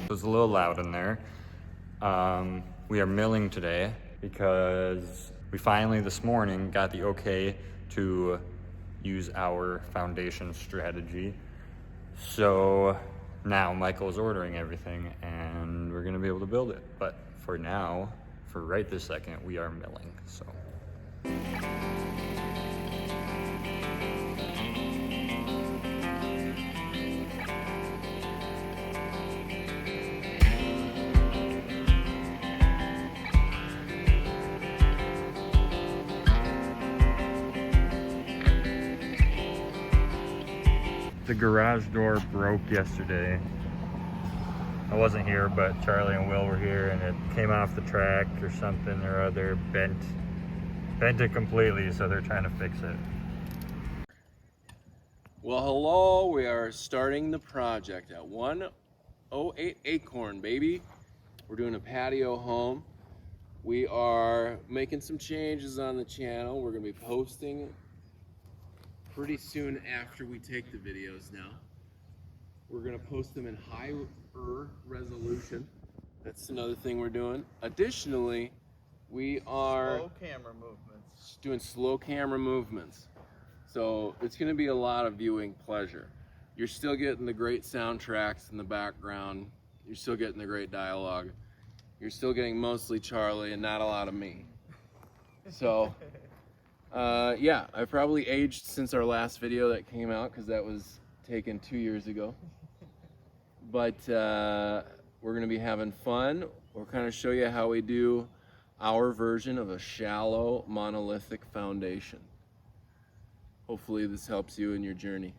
It was a little loud in there. We are milling today because we finally this morning got the okay to use our foundation strategy. So now Michael's ordering everything and we're gonna be able to build it. But for now, for right this second, we are milling, so. The garage door broke yesterday. I wasn't here, but Charlie and Will were here, and it came off the track or something or other, bent it completely, so they're trying to fix it. Well, hello, we are starting the project at 108 Acorn, baby. We're doing a patio home. We are making some changes on the channel. We're gonna be posting pretty soon after we take the videos now. We're gonna post them in higher resolution. That's another thing we're doing. Additionally, we are doing slow camera movements. So it's gonna be a lot of viewing pleasure. You're still getting the great soundtracks in the background. You're still getting the great dialogue. You're still getting mostly Charlie and not a lot of me. So, yeah, I've probably aged since our last video that came out because that was taken 2 years ago. But we're gonna be having fun. We'll kind of show you how we do our version of a shallow monolithic foundation. Hopefully this helps you in your journey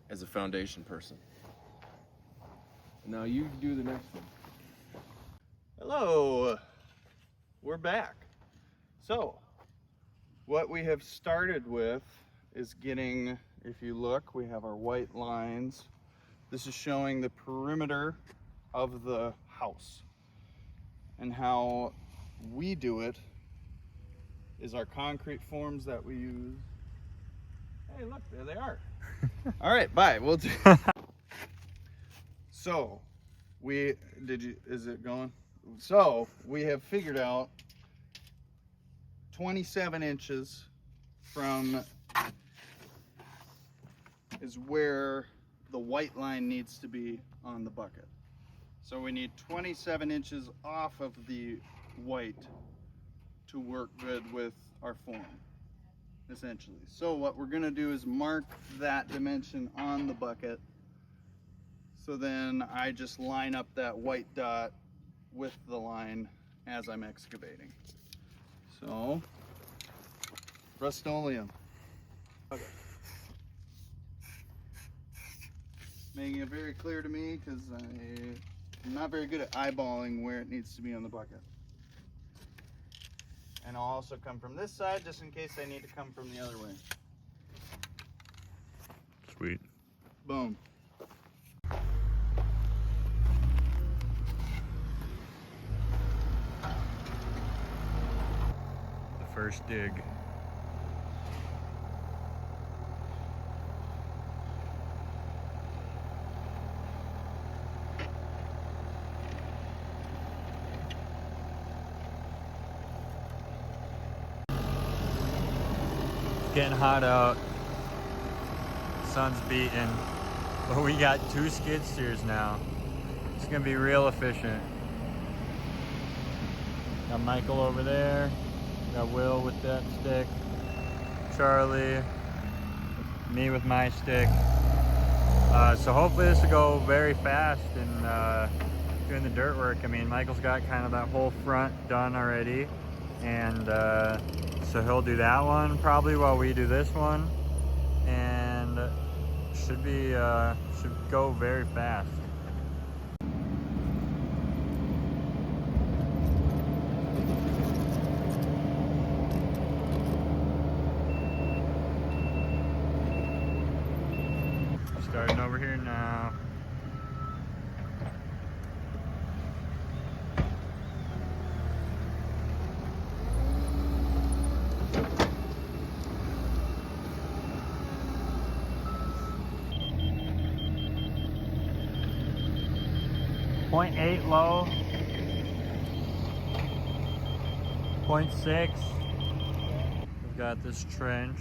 as a foundation person. Now you do the next one. Hello, we're back. So, what we have started with is getting, if you look, we have our white lines. This is showing the perimeter of the house. And how we do it is our concrete forms that we use. Hey, look, there they are. All right, bye. We'll do. So, is it going? So, we have figured out 27 inches from is where the white line needs to be on the bucket. So we need 27 inches off of the white to work good with our form, essentially. So what we're gonna do is mark that dimension on the bucket. So then I just line up that white dot with the line as I'm excavating. So, Rust-Oleum. Okay. Making it very clear to me because I'm not very good at eyeballing where it needs to be on the bucket. And I'll also come from this side just in case I need to come from the other way. Sweet. Boom. The first dig. It's getting hot out. Sun's beating. But we got 2 skid steers now. It's gonna be real efficient. Got Michael over there. Got Will with that stick. Charlie. Me with my stick. So hopefully this will go very fast in doing the dirt work. I mean, Michael's got kind of that whole front done already. And so he'll do that one probably while we do this one. And should go very fast. Starting over here now. .8 low, 0.6. We've got this trench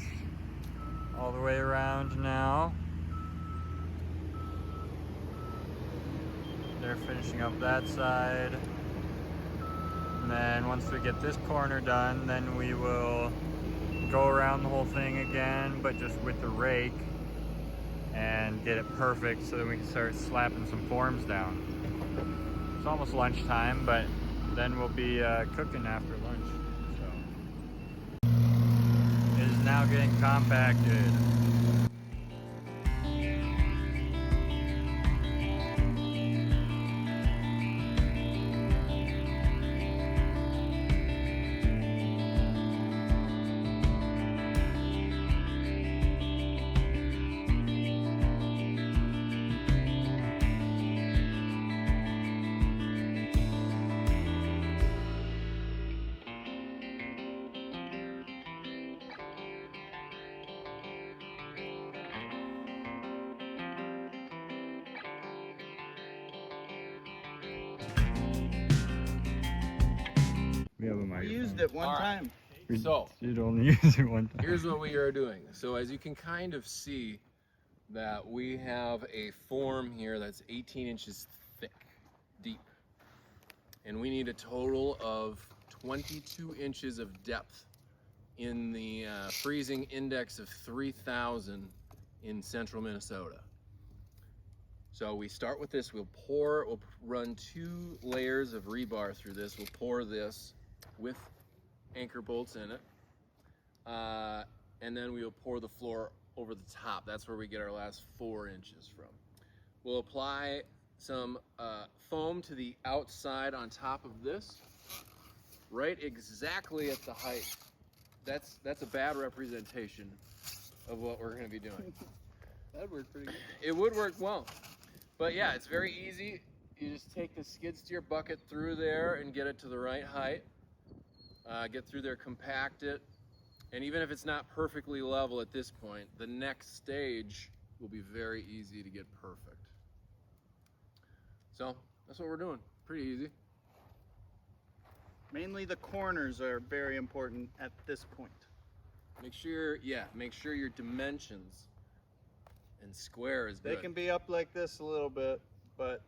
all the way around now. They're finishing up that side. And then once we get this corner done, then we will go around the whole thing again, but just with the rake, and get it perfect so that we can start slapping some forms down. It's almost lunchtime, but then we'll be cooking after lunch. So it is now getting compacted. We have a We microphone. used it one All right. time. So You'd only use it one time. here's what we are doing. So as you can kind of see that we have a form here that's 18 inches thick, deep. And we need a total of 22 inches of depth in the freezing index of 3,000 in central Minnesota. So we start with this, we'll run 2 layers of rebar through this. We'll pour this with anchor bolts in it. And then we'll pour the floor over the top. That's where we get our last 4 inches from. We'll apply some foam to the outside on top of this, right exactly at the height. That's a bad representation of what we're gonna be doing. That worked pretty good. It would work well. But yeah, it's very easy. You just take the skid steer bucket through there and get it to the right height. Get through there, compact it. And even if it's not perfectly level at this point, the next stage will be very easy to get perfect. So that's what we're doing. Pretty easy. Mainly the corners are very important at this point. Make sure your dimensions and square is They good. can be up like this a little bit, but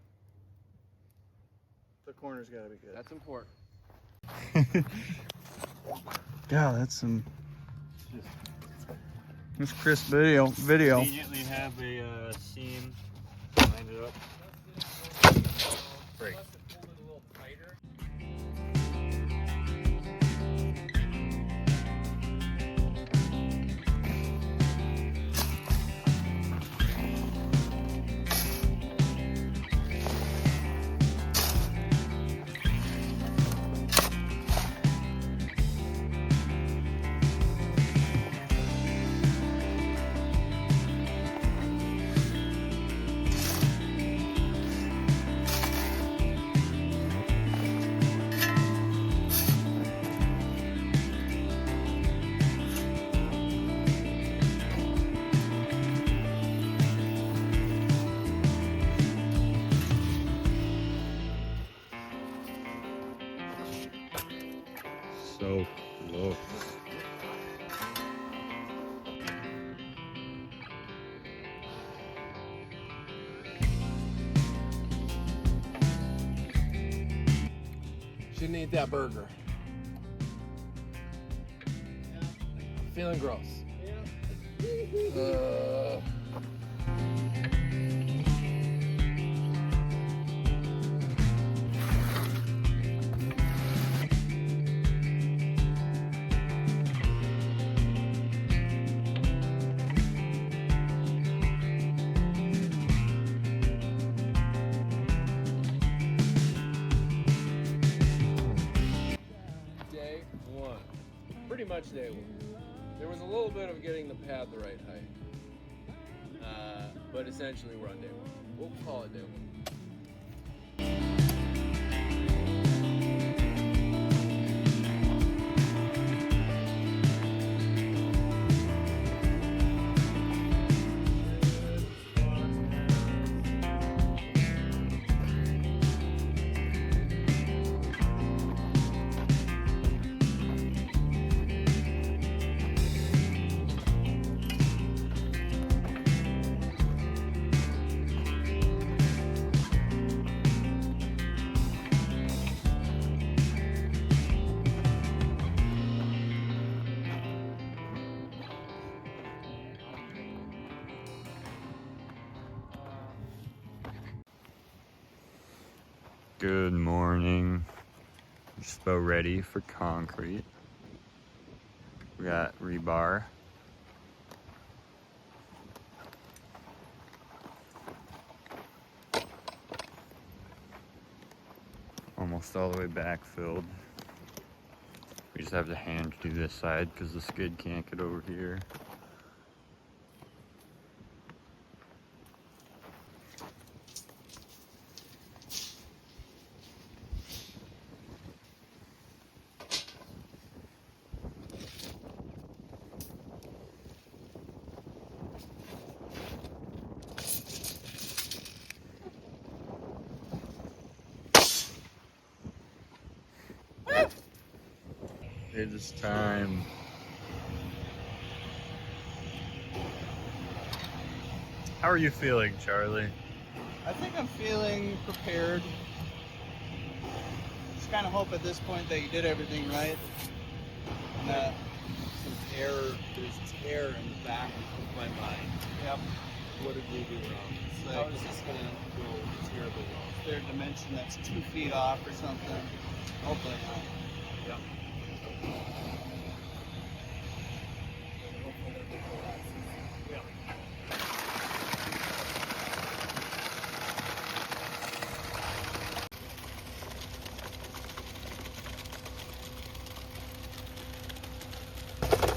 the corners gotta be good. That's important. Yeah, that's crisp video. Conveniently have a seam lined it up. Great. So close. Shouldn't eat that burger. Feeling gross. Day 1. Pretty much day 1. There was a little bit of getting the pad the right height. But essentially we're on day 1. We'll call it day 1. Good morning. Just about ready for concrete. We got rebar. Almost all the way back filled. We just have to hand do this side because the skid can't get over here. It is time. How are you feeling, Charlie? I think I'm feeling prepared. Just kind of hope at this point that you did everything right. And that, There's tear in the back of my mind. yep, What did we do wrong? it's How like, is this gonna go terribly wrong? is there a dimension that's 2 feet off or something? Hopefully not. Yep.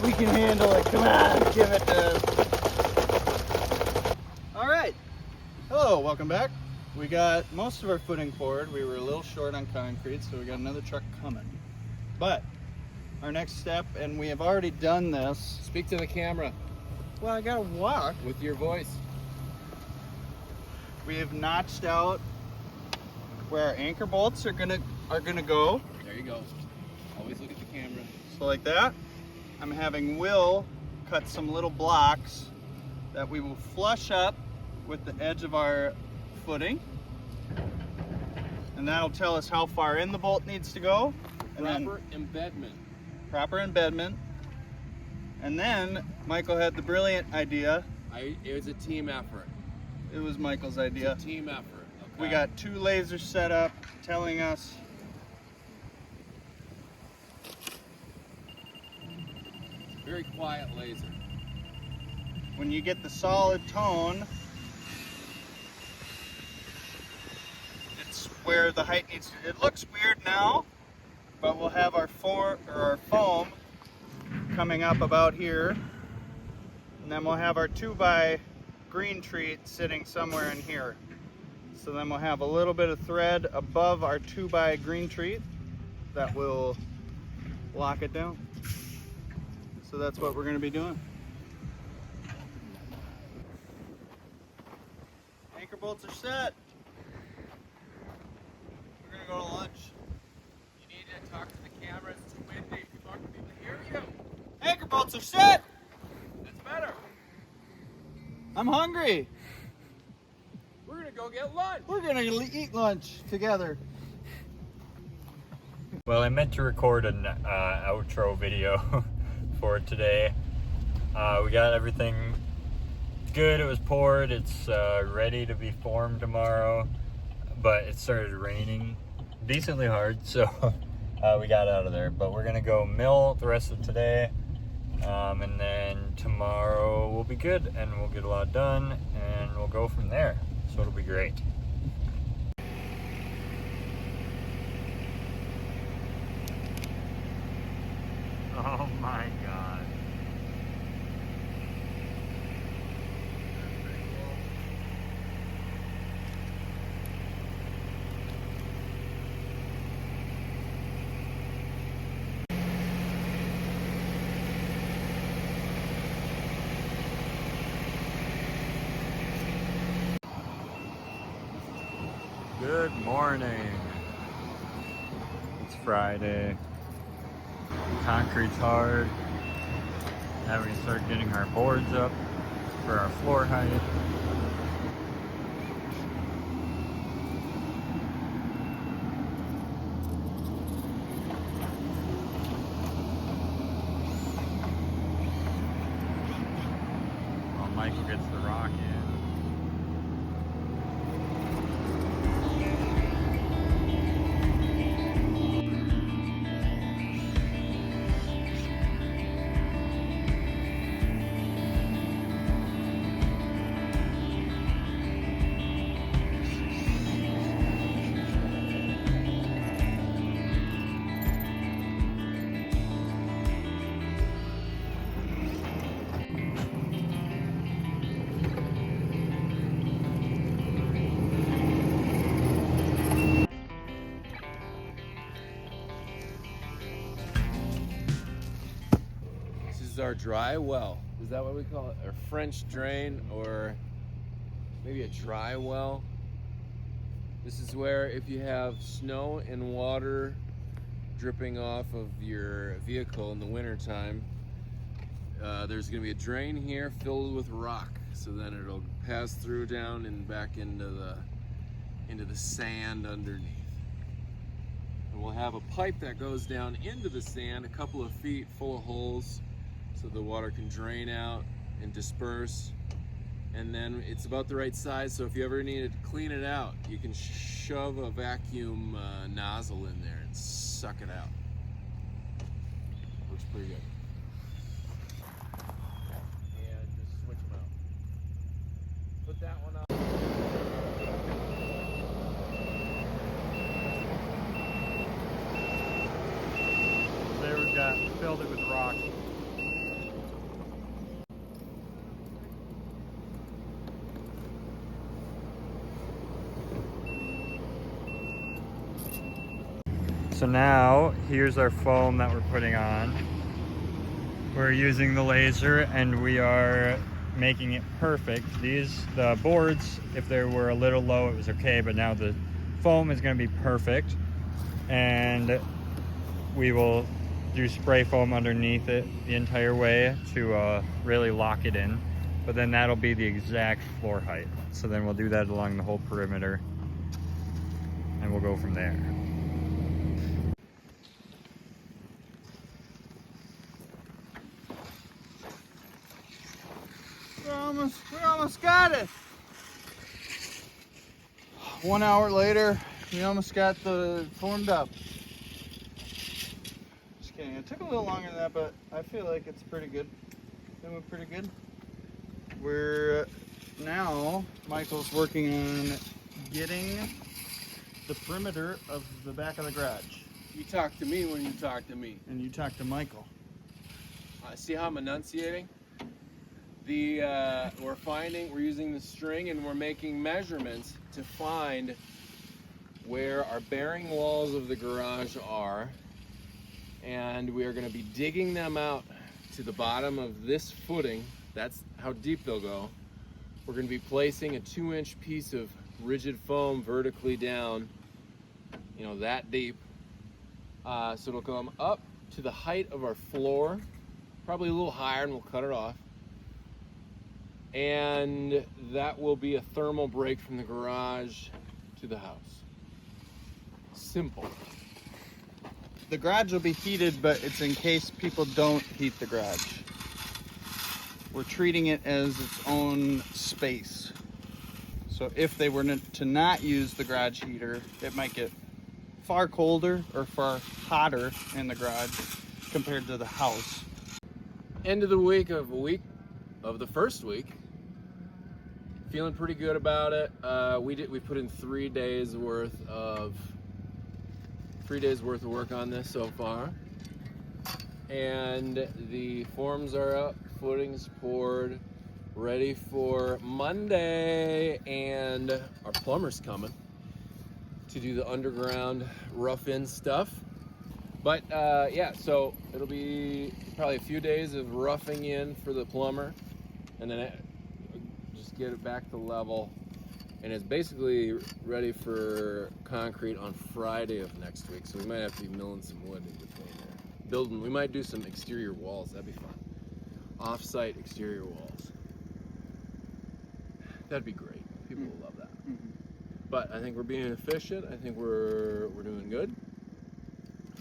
We can handle it. Come on, give it to us. All right. Hello, welcome back. We got most of our footing poured. We were a little short on concrete, so we got another truck coming. But our next step, and we have already done this. Speak to the camera Well, I gotta walk. with your voice. We have notched out where our anchor bolts are gonna go. There you go. Always look at the camera. So like that. I'm having Will cut some little blocks that we will flush up with the edge of our footing. And that'll tell us how far in the bolt needs to go. And then Proper embedment. proper embedment. And then Michael had the brilliant idea. It was a team effort. It was Michael's It's idea. a team effort. Okay? We got 2 lasers set up telling us very quiet laser. when you get the solid tone, it's where the height needs to. It looks weird now, but we'll have our foam coming up about here, and then we'll have our 2x green treat sitting somewhere in here. So then we'll have a little bit of thread above our 2x green treat that will lock it down. So that's what we're going to be doing. Anchor bolts are set. We're going to go to lunch. You need to talk to the camera. It's too windy. People aren't going to hear you. Anchor bolts are set. That's better. I'm hungry. We're going to go get lunch. We're going to eat lunch together. Well, I meant to record an outro video for today. We got everything good. It was poured. It's ready to be formed tomorrow, but it started raining decently hard, so we got out of there. But we're gonna go mill the rest of today, and then tomorrow we'll be good and we'll get a lot done and we'll go from there. So it'll be great. Oh my God. Good morning. It's Friday. Concrete's hard. Now we can start getting our boards up for our floor height. While Michael gets the rock in. our dry well. Is that what we call it? Or French drain, or maybe a dry well. This is where if you have snow and water dripping off of your vehicle in the wintertime, there's going to be a drain here filled with rock. So then it'll pass through down and back into the sand underneath. And we'll have a pipe that goes down into the sand a couple of feet full of holes so the water can drain out and disperse. And then it's about the right size, so if you ever needed to clean it out, you can shove a vacuum nozzle in there and suck it out. Works pretty good. And just switch them out. Put that one up. There we've got filled it with rock. So now here's our foam that we're putting on. We're using the laser and we are making it perfect. The boards, if they were a little low, it was okay, but now the foam is going to be perfect. And we will do spray foam underneath it the entire way to really lock it in. But then that'll be the exact floor height. So then we'll do that along the whole perimeter and we'll go from there. We almost got it. 1 hour later, we almost got the formed up. Just kidding. It took a little longer than that, but I feel like it's pretty good. Doing pretty good. We're now, Michael's working on getting the perimeter of the back of the garage. You talk to me when you talk to me. And you talk to Michael. See how I'm enunciating? We're using the string and we're making measurements to find where our bearing walls of the garage are, and we are going to be digging them out to the bottom of this footing. That's how deep they'll go. We're going to be placing a 2-inch piece of rigid foam vertically down, that deep. So it'll come up to the height of our floor, probably a little higher, and we'll cut it off. And that will be a thermal break from the garage to the house. Simple. The garage will be heated, but it's in case people don't heat the garage. We're treating it as its own space. So if they were to not use the garage heater, it might get far colder or far hotter in the garage compared to the house. End of the week of the first week. Feeling pretty good about it. We put in 3 days worth of work on this so far, and the forms are up, footings poured, ready for Monday, and our plumber's coming to do the underground rough-in stuff. But yeah, so it'll be probably a few days of roughing in for the plumber, and then just get it back to level, and it's basically ready for concrete on Friday of next week. So we might have to be milling some wood in between there. We might do some exterior walls. That'd be fun. Off-site exterior walls. That'd be great. People will love that. Mm-hmm. But I think we're being efficient. I think we're doing good.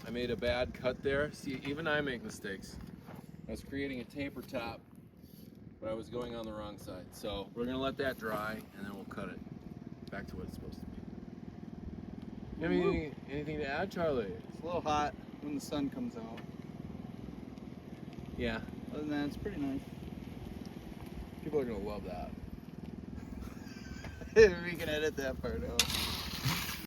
I made a bad cut there. See, even I make mistakes. I was creating a taper top, but I was going on the wrong side. So we're gonna let that dry, and then we'll cut it back to what it's supposed to be. Anything to add, Charlie? It's a little hot when the sun comes out. Yeah. Other than that, it's pretty nice. People are gonna love that. We can edit that part out.